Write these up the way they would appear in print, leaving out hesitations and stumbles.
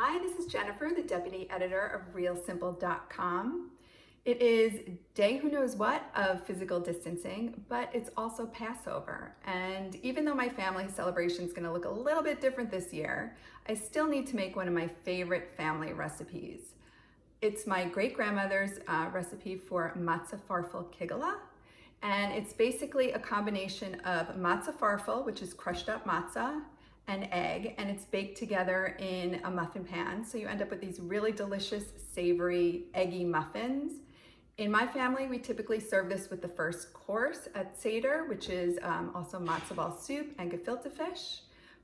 Hi, this is Jennifer, the Deputy Editor of RealSimple.com. It is day who knows what of physical distancing, but it's also Passover. And even though my family celebration is going to look a little bit different this year, I still need to make one of my favorite family recipes. It's my great-grandmother's recipe for matzo farfel kigala. And it's basically a combination of matzo farfel, which is crushed up matzah, and egg, and it's baked together in a muffin pan. So you end up with these really delicious, savory, eggy muffins. In my family, we typically serve this with the first course at Seder, which is also matzo ball soup and gefilte fish,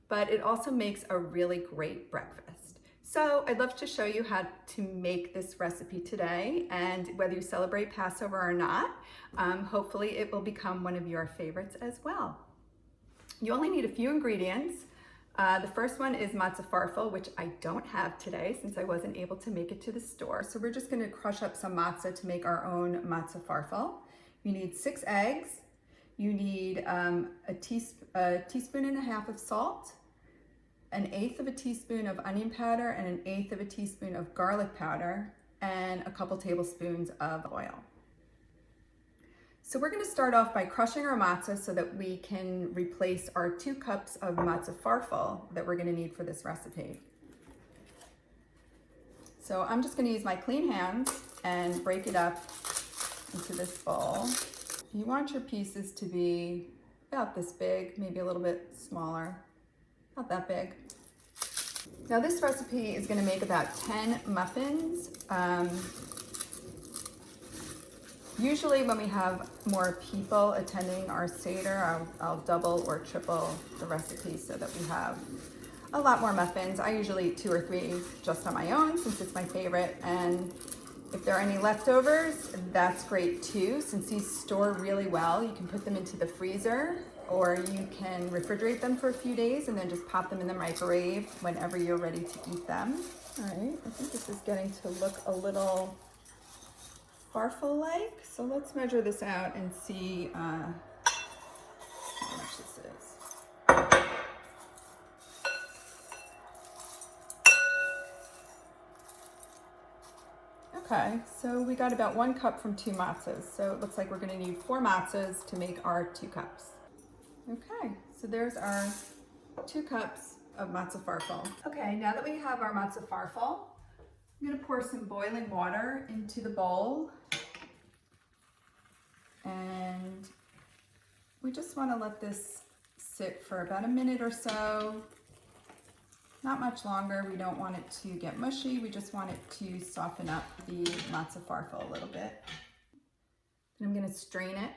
but it also makes a really great breakfast. So I'd love to show you how to make this recipe today, and whether you celebrate Passover or not, hopefully it will become one of your favorites as well. You only need a few ingredients. The first one is matzo farfel, which I don't have today since I wasn't able to make it to the store. So we're just going to crush up some matzah to make our own matzo farfel. You need 6 eggs. You need a teaspoon and a half of salt, 1/8 of a teaspoon of onion powder, and 1/8 of a teaspoon of garlic powder, and a couple tablespoons of oil. So we're going to start off by crushing our matzah so that we can replace our 2 cups of matzo farfel that we're going to need for this recipe. So I'm just going to use my clean hands and break it up into this bowl. You want your pieces to be about this big, maybe a little bit smaller, not that big. Now this recipe is going to make about 10 muffins. Usually when we have more people attending our Seder, I'll double or triple the recipe so that we have a lot more muffins. I usually eat 2 or 3 just on my own since it's my favorite. And if there are any leftovers, that's great too. Since these store really well, you can put them into the freezer, or you can refrigerate them for a few days and then just pop them in the microwave whenever you're ready to eat them. All right, I think this is getting to look a little farfel-like, so let's measure this out and see how much this is. Okay, so we got about 1 cup from 2 matzahs, so it looks like we're going to need 4 matzahs to make our 2 cups. Okay, so there's our 2 cups of matzo farfel. Okay, now that we have our matzo farfel, I'm going to pour some boiling water into the bowl. And we just want to let this sit for about a minute or so, not much longer. We don't want it to get mushy. We just want it to soften up the matzo farfel a little bit. And I'm going to strain it.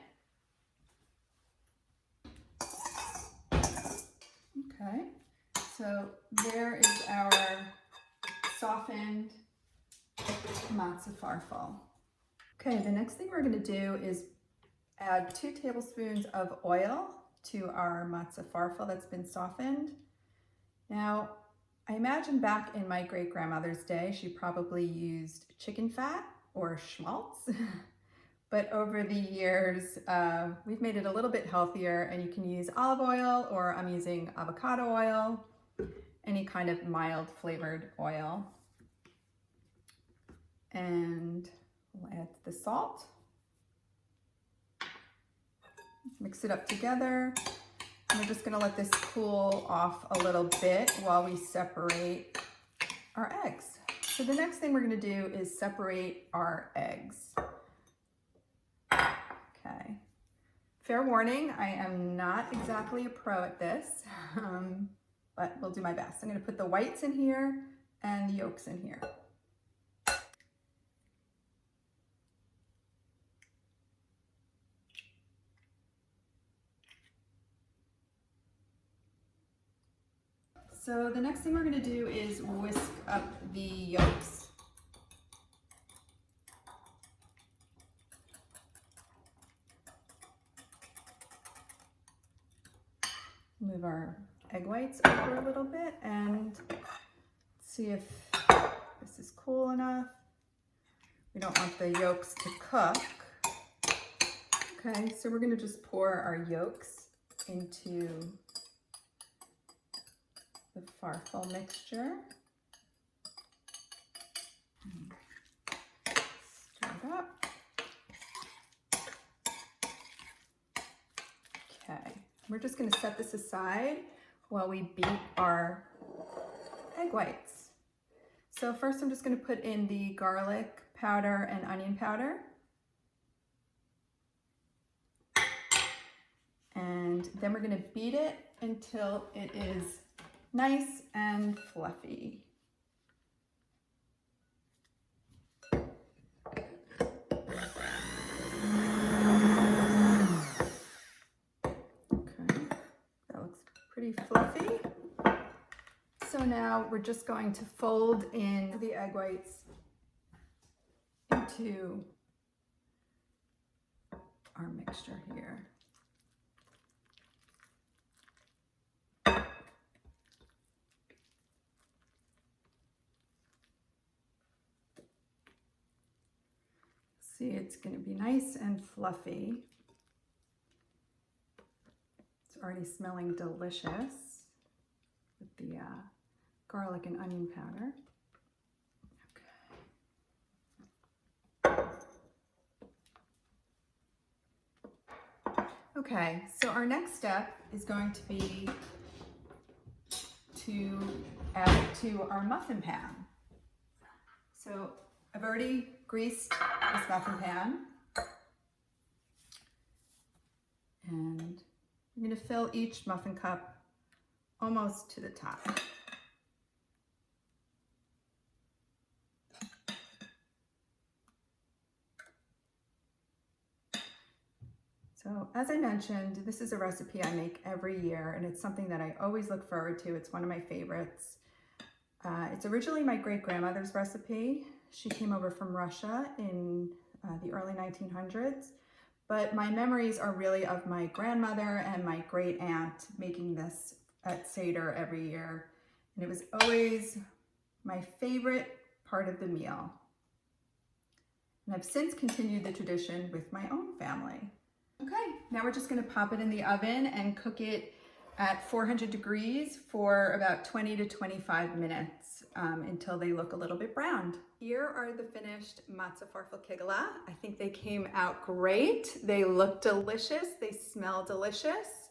Okay, so there is our softened matzo farfel. Okay, the next thing we're going to do is add 2 tablespoons of oil to our matzo farfel that's been softened. Now, I imagine back in my great-grandmother's day, she probably used chicken fat or schmaltz. But over the years, we've made it a little bit healthier, and you can use olive oil, or I'm using avocado oil, any kind of mild flavored oil. And we'll add the salt. Mix it up together. And we're just going to let this cool off a little bit while we separate our eggs. So the next thing we're going to do is separate our eggs. Okay. Fair warning, I am not exactly a pro at this, but we'll do my best. I'm going to put the whites in here and the yolks in here. So the next thing we're going to do is whisk up the yolks. Move our egg whites over a little bit and see if this is cool enough. We don't want the yolks to cook. Okay, so we're going to just pour our yolks into the farfel mixture. Okay, we're just going to set this aside while we beat our egg whites. So first I'm just going to put in the garlic powder and onion powder. And then we're going to beat it until it is nice and fluffy. Okay, that looks pretty fluffy. So now we're just going to fold in the egg whites into our mixture here. See, it's going to be nice and fluffy. It's already smelling delicious with the garlic and onion powder. Okay, so our next step is going to be to add it to our muffin pan. So I've already greased this muffin pan, and I'm going to fill each muffin cup almost to the top. So as I mentioned, this is a recipe I make every year, and it's something that I always look forward to. It's one of my favorites. It's originally my great-grandmother's recipe. She came over from Russia in the early 1900s, but my memories are really of my grandmother and my great-aunt making this at Seder every year, and it was always my favorite part of the meal. And I've since continued the tradition with my own family. Okay, now we're just going to pop it in the oven and cook it at 400 degrees for about 20 to 25 minutes until they look a little bit browned. Here are the finished matzo farfel. I think they came out great. They look delicious. They smell delicious.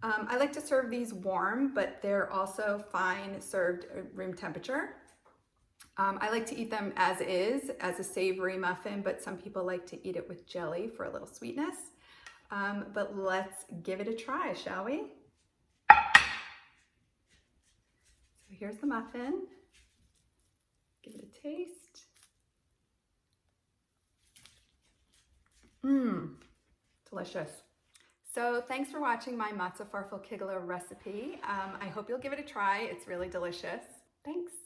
I like to serve these warm, but they're also fine served at room temperature. I like to eat them as is, as a savory muffin, but some people like to eat it with jelly for a little sweetness. But let's give it a try, shall we? So here's the muffin. Give it a taste. Delicious. So thanks for watching my matzo farfel recipe. I hope you'll give it a try. It's really delicious. Thanks.